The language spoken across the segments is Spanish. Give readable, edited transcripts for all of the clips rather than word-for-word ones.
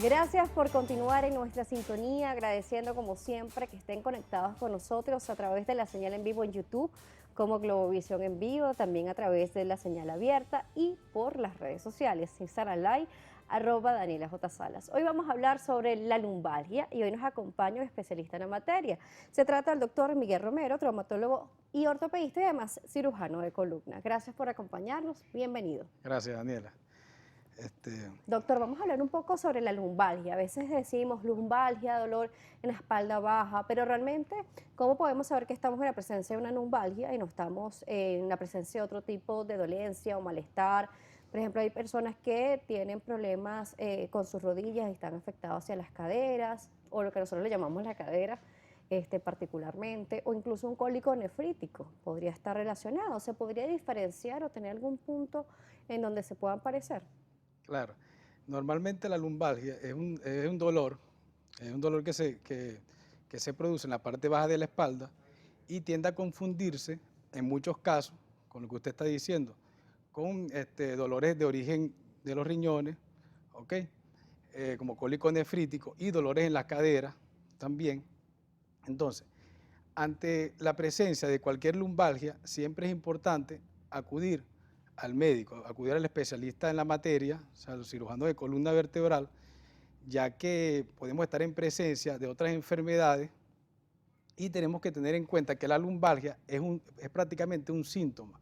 Gracias por continuar en nuestra sintonía, agradeciendo como siempre que estén conectados con nosotros a través de la señal en vivo en YouTube, como Globovisión en vivo, también a través de la señal abierta y por las redes sociales, Instagram Live, @Daniela J. Salas. Hoy vamos a hablar sobre la lumbalgia y hoy nos acompaña un especialista en la materia. Se trata del doctor Miguel Romero, traumatólogo y ortopedista y además cirujano de columna. Gracias por acompañarnos, bienvenido. Gracias, Daniela. Doctor, vamos a hablar un poco sobre la lumbalgia. A veces decimos lumbalgia, dolor en la espalda baja, pero realmente, ¿cómo podemos saber que estamos en la presencia de una lumbalgia y no estamos en la presencia de otro tipo de dolencia o malestar? Por ejemplo, hay personas que tienen problemas con sus rodillas y están afectados hacia las caderas, o lo que nosotros le llamamos la cadera, particularmente, o incluso un cólico nefrítico podría estar relacionado. ¿Se podría diferenciar o tener algún punto en donde se puedan parecer? Claro, normalmente la lumbalgia es un dolor que se produce en la parte baja de la espalda y tiende a confundirse en muchos casos con lo que usted está diciendo, con dolores de origen de los riñones, ¿ok? Como cólico nefrítico y dolores en la cadera también. Entonces, ante la presencia de cualquier lumbalgia, siempre es importante acudir al médico, acudir al especialista en la materia, o sea, los cirujanos de columna vertebral, ya que podemos estar en presencia de otras enfermedades y tenemos que tener en cuenta que la lumbalgia es prácticamente un síntoma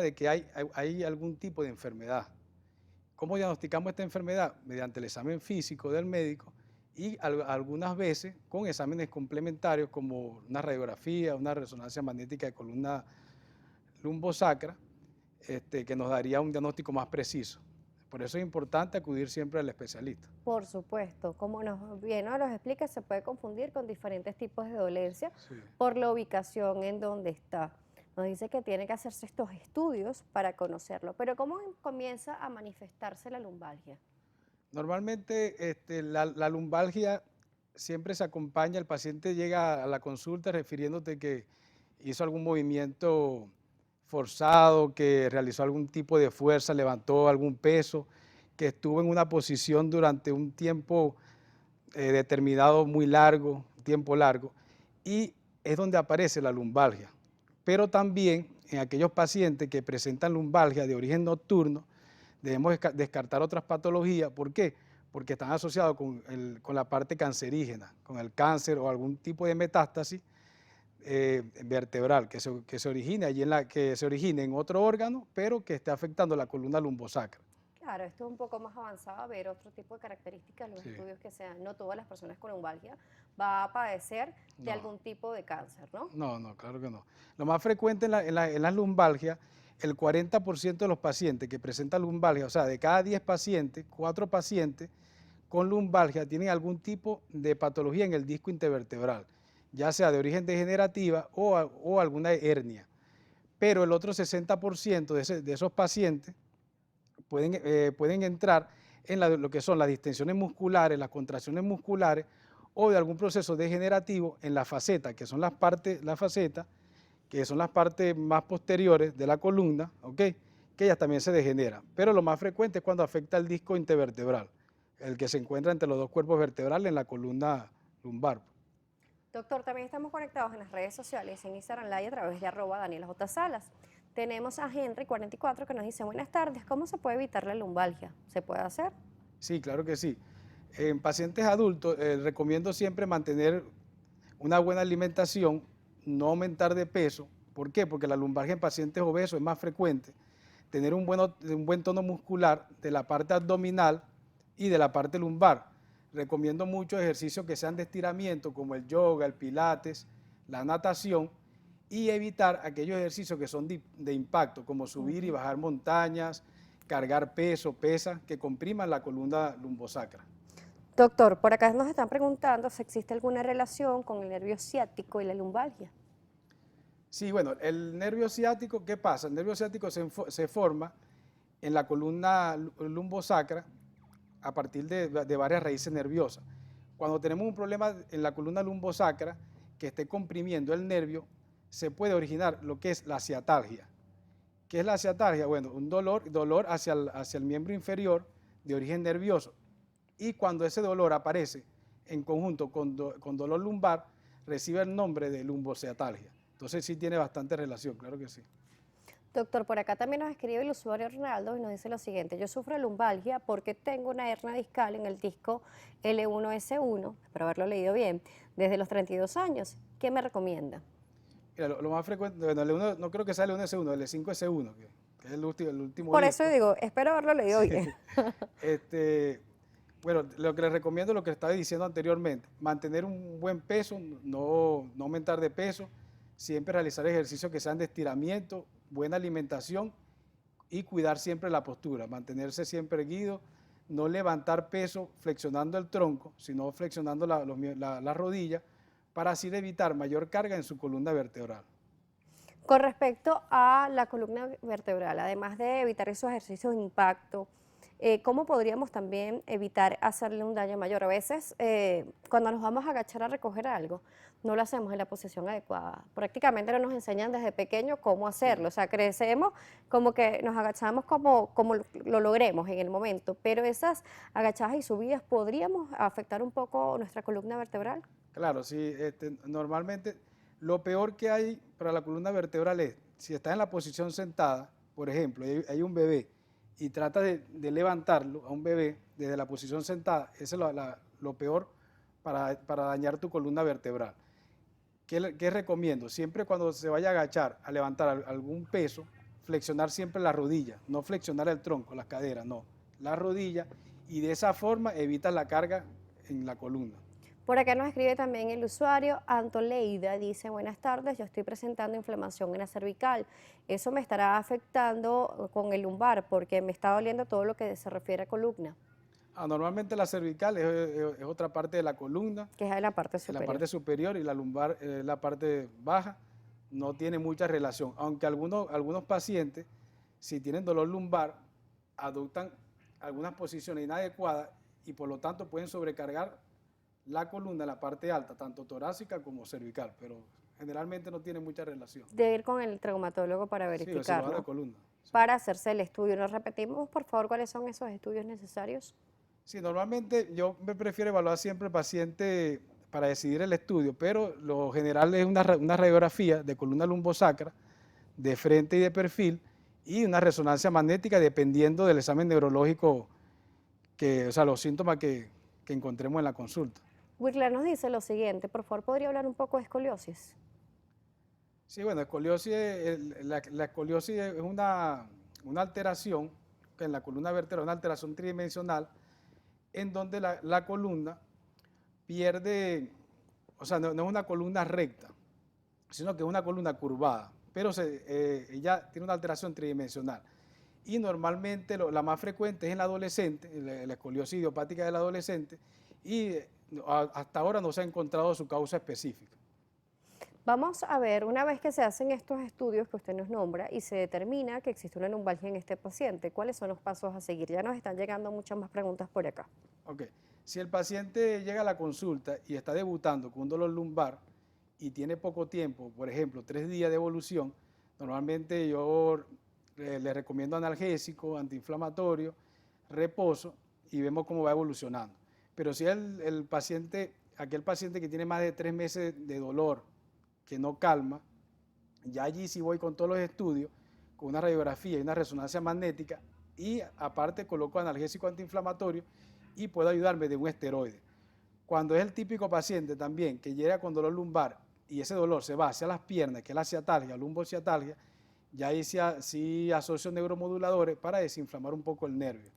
de que hay algún tipo de enfermedad. ¿Cómo diagnosticamos esta enfermedad? Mediante el examen físico del médico y algunas veces con exámenes complementarios como una radiografía, una resonancia magnética de columna lumbosacra, que nos daría un diagnóstico más preciso. Por eso es importante acudir siempre al especialista. Por supuesto, como bien nos explica, se puede confundir con diferentes tipos de dolencia Sí. por la ubicación en donde está. Nos dice que tiene que hacerse estos estudios para conocerlo, pero ¿cómo comienza a manifestarse la lumbalgia? Normalmente la lumbalgia siempre se acompaña, el paciente llega a la consulta refiriéndote que hizo algún movimiento forzado, que realizó algún tipo de fuerza, levantó algún peso, que estuvo en una posición durante un tiempo determinado muy largo, tiempo largo, y es donde aparece la lumbalgia. Pero también en aquellos pacientes que presentan lumbalgia de origen nocturno, debemos descartar otras patologías. ¿Por qué? Porque están asociados con la parte cancerígena, con el cáncer o algún tipo de metástasis vertebral que se origine que se origine en otro órgano, pero que esté afectando la columna lumbosacra. Claro, esto es un poco más avanzado, a ver otro tipo de características, los Sí. estudios que sean, no todas las personas con lumbalgia va a padecer de No. algún tipo de cáncer, ¿no? No, no, claro que no. Lo más frecuente en las lumbalgias, el 40% de los pacientes que presentan lumbalgia, o sea, de cada 10 pacientes, 4 pacientes con lumbalgia tienen algún tipo de patología en el disco intervertebral, ya sea de origen degenerativa o alguna hernia. Pero el otro 60% de esos pacientes pueden entrar en lo que son las distensiones musculares, las contracciones musculares o de algún proceso degenerativo en la faceta, que son que son las partes más posteriores de la columna, ¿ok? Que ellas también se degeneran. Pero lo más frecuente es cuando afecta el disco intervertebral, el que se encuentra entre los dos cuerpos vertebrales en la columna lumbar. Doctor, también estamos conectados en las redes sociales, en Instagram Live a través de @Daniela J. Salas. Tenemos a Henry44 que nos dice, buenas tardes, ¿cómo se puede evitar la lumbalgia? ¿Se puede hacer? Sí, claro que sí. En pacientes adultos recomiendo siempre mantener una buena alimentación, no aumentar de peso. ¿Por qué? Porque la lumbalgia en pacientes obesos es más frecuente. Tener un buen tono muscular de la parte abdominal y de la parte lumbar. Recomiendo muchos ejercicios que sean de estiramiento, como el yoga, el pilates, la natación, y evitar aquellos ejercicios que son de impacto, como subir y bajar montañas, cargar pesas que compriman la columna lumbosacra. Doctor, por acá nos están preguntando si existe alguna relación con el nervio ciático y la lumbalgia. Sí, bueno, el nervio ciático, ¿qué pasa? El nervio ciático se forma en la columna lumbosacra a partir de varias raíces nerviosas. Cuando tenemos un problema en la columna lumbosacra que esté comprimiendo el nervio, se puede originar lo que es la ciatalgia. ¿Qué es la ciatalgia? Bueno, un dolor hacia el miembro inferior de origen nervioso. y cuando ese dolor aparece en conjunto con dolor lumbar, recibe el nombre de lumbociatalgia. Entonces sí tiene bastante relación, claro que sí. Doctor, por acá también nos escribe el usuario Ronaldo y nos dice lo siguiente: yo sufro de lumbalgia porque tengo una hernia discal en el disco L1S1, espero haberlo leído bien, desde los 32 años. ¿Qué me recomienda? Mira, lo más frecuente, bueno, el L1, no creo que sea el L1S1, el L5S1, que es el último Por eso disco. digo, espero haberlo leído Sí. bien. Este, bueno, lo que les recomiendo es lo que estaba diciendo anteriormente, mantener un buen peso, no aumentar de peso, siempre realizar ejercicios que sean de estiramiento, buena alimentación y cuidar siempre la postura, mantenerse siempre erguido, no levantar peso flexionando el tronco, sino flexionando la rodilla para así evitar mayor carga en su columna vertebral. Con respecto a la columna vertebral, además de evitar esos ejercicios de impacto, ¿cómo podríamos también evitar hacerle un daño mayor? A veces, cuando nos vamos a agachar a recoger algo, no lo hacemos en la posición adecuada. Prácticamente no nos enseñan desde pequeño cómo hacerlo. O sea, crecemos como que nos agachamos como lo logremos en el momento, pero esas agachadas y subidas podríamos afectar un poco nuestra columna vertebral. Claro, sí, normalmente lo peor que hay para la columna vertebral es, si está en la posición sentada, por ejemplo, hay un bebé y trata de levantarlo a un bebé desde la posición sentada, eso es lo peor para dañar tu columna vertebral. ¿Qué recomiendo? Siempre cuando se vaya a agachar, a levantar algún peso, flexionar siempre la rodilla, no flexionar el tronco, las caderas, no, la rodilla, y de esa forma evitas la carga en la columna. Por acá nos escribe también el usuario Antoleida, dice: buenas tardes, yo estoy presentando inflamación en la cervical. Eso me estará afectando con el lumbar porque me está doliendo todo lo que se refiere a columna, Normalmente la cervical es otra parte de la columna, que es en la parte en la superior. parte superior, y la lumbar es la parte baja, no tiene mucha relación, aunque algunos pacientes, si tienen dolor lumbar, adoptan algunas posiciones inadecuadas y por lo tanto pueden sobrecargar la columna en la parte alta, tanto torácica como cervical, pero generalmente no tiene mucha relación. De ir con el traumatólogo para Sí, el cirujano de verificarlo, columna. Sí. para hacerse el estudio. ¿Nos repetimos, por favor, cuáles son esos estudios necesarios? Sí, normalmente yo me prefiero evaluar siempre al paciente para decidir el estudio, pero lo general es una radiografía de columna lumbosacra, de frente y de perfil, y una resonancia magnética dependiendo del examen neurológico, o sea, los síntomas que encontremos en la consulta. Wickler nos dice lo siguiente: por favor, ¿podría hablar un poco de escoliosis? Sí, bueno, escoliosis, la escoliosis es una alteración en la columna vertebral, una alteración tridimensional, en donde la columna pierde, o sea, no es una columna recta, sino que es una columna curvada, pero ella tiene una alteración tridimensional. Y normalmente la más frecuente es en la adolescente, la escoliosis idiopática del adolescente, y hasta ahora no se ha encontrado su causa específica. Vamos a ver, una vez que se hacen estos estudios que usted nos nombra y se determina que existe una lumbalgia en este paciente, ¿cuáles son los pasos a seguir? Ya nos están llegando muchas más preguntas por acá. Ok, si el paciente llega a la consulta y está debutando con un dolor lumbar y tiene poco tiempo, por ejemplo, 3 días de evolución, normalmente yo le recomiendo analgésico, antiinflamatorio, reposo y vemos cómo va evolucionando. Pero si aquel paciente que tiene más de 3 meses de dolor, que no calma, ya allí sí voy con todos los estudios, con una radiografía y una resonancia magnética, y aparte coloco analgésico antiinflamatorio y puedo ayudarme de un esteroide. Cuando es el típico paciente también que llega con dolor lumbar y ese dolor se va hacia las piernas, que es la ciatalgia, lumbociatalgia, ya ahí sí asocio neuromoduladores para desinflamar un poco el nervio.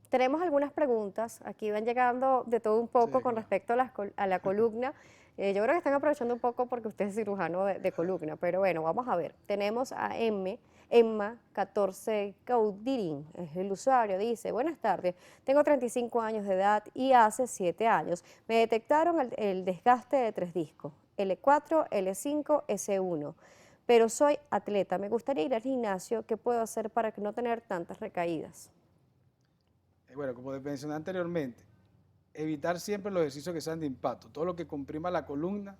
Tenemos algunas preguntas, aquí van llegando de todo un Sí, poco con claro. respecto a la columna. Yo creo que están aprovechando un poco porque usted es cirujano de columna, pero bueno, vamos a ver. Tenemos a Emma 14 Caudirin, es el usuario, dice: buenas tardes, tengo 35 años de edad y hace 7 años me detectaron el desgaste de 3 discos, L4, L5, S1, pero soy atleta, me gustaría ir al gimnasio. ¿Qué puedo hacer para no tener tantas recaídas? Bueno, como mencioné anteriormente, evitar siempre los ejercicios que sean de impacto. Todo lo que comprima la columna,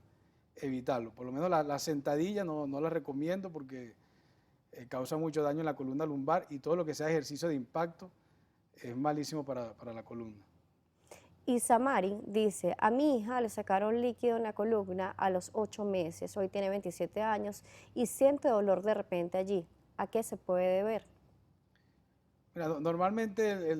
evitarlo. Por lo menos la sentadilla no la recomiendo porque causa mucho daño en la columna lumbar, y todo lo que sea ejercicio de impacto es malísimo para la columna. Isamari dice, a mi hija le sacaron líquido en la columna a los 8 meses, hoy tiene 27 años y siente dolor de repente allí. ¿A qué se puede deber? Mira, normalmente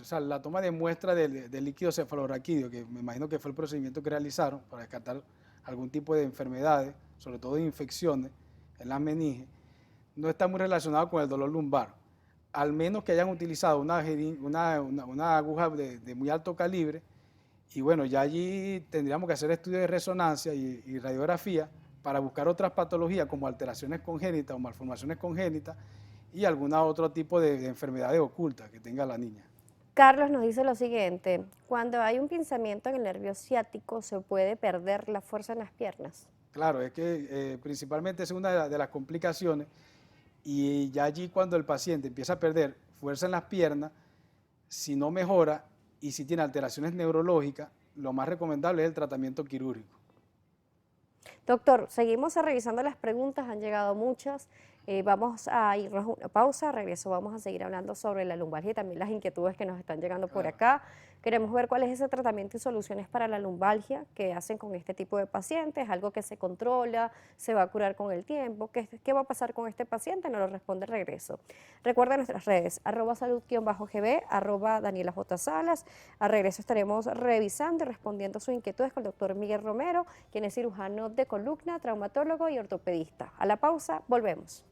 o sea, la toma de muestra del líquido cefalorraquídeo, que me imagino que fue el procedimiento que realizaron para descartar algún tipo de enfermedades, sobre todo de infecciones en las meninges, no está muy relacionado con el dolor lumbar, al menos que hayan utilizado una aguja de muy alto calibre, y bueno, ya allí tendríamos que hacer estudios de resonancia y radiografía para buscar otras patologías como alteraciones congénitas o malformaciones congénitas y algún otro tipo de enfermedades ocultas que tenga la niña. Carlos nos dice lo siguiente, cuando hay un pinzamiento en el nervio ciático, ¿se puede perder la fuerza en las piernas? Claro, es que principalmente es una de las complicaciones y ya allí cuando el paciente empieza a perder fuerza en las piernas, si no mejora y si tiene alteraciones neurológicas, lo más recomendable es el tratamiento quirúrgico. Doctor, seguimos revisando las preguntas, han llegado muchas. Vamos a irnos a una pausa, regreso, vamos a seguir hablando sobre la lumbalgia y también las inquietudes que nos están llegando por Claro. acá. Queremos ver cuál es ese tratamiento y soluciones para la lumbalgia que hacen con este tipo de pacientes, algo que se controla, se va a curar con el tiempo, qué va a pasar con este paciente, nos lo responde el regreso. Recuerda nuestras redes, @salud_gb, @Daniela J. Salas. Al regreso estaremos revisando y respondiendo sus inquietudes con el doctor Miguel Romero, quien es cirujano de columna, traumatólogo y ortopedista. A la pausa, volvemos.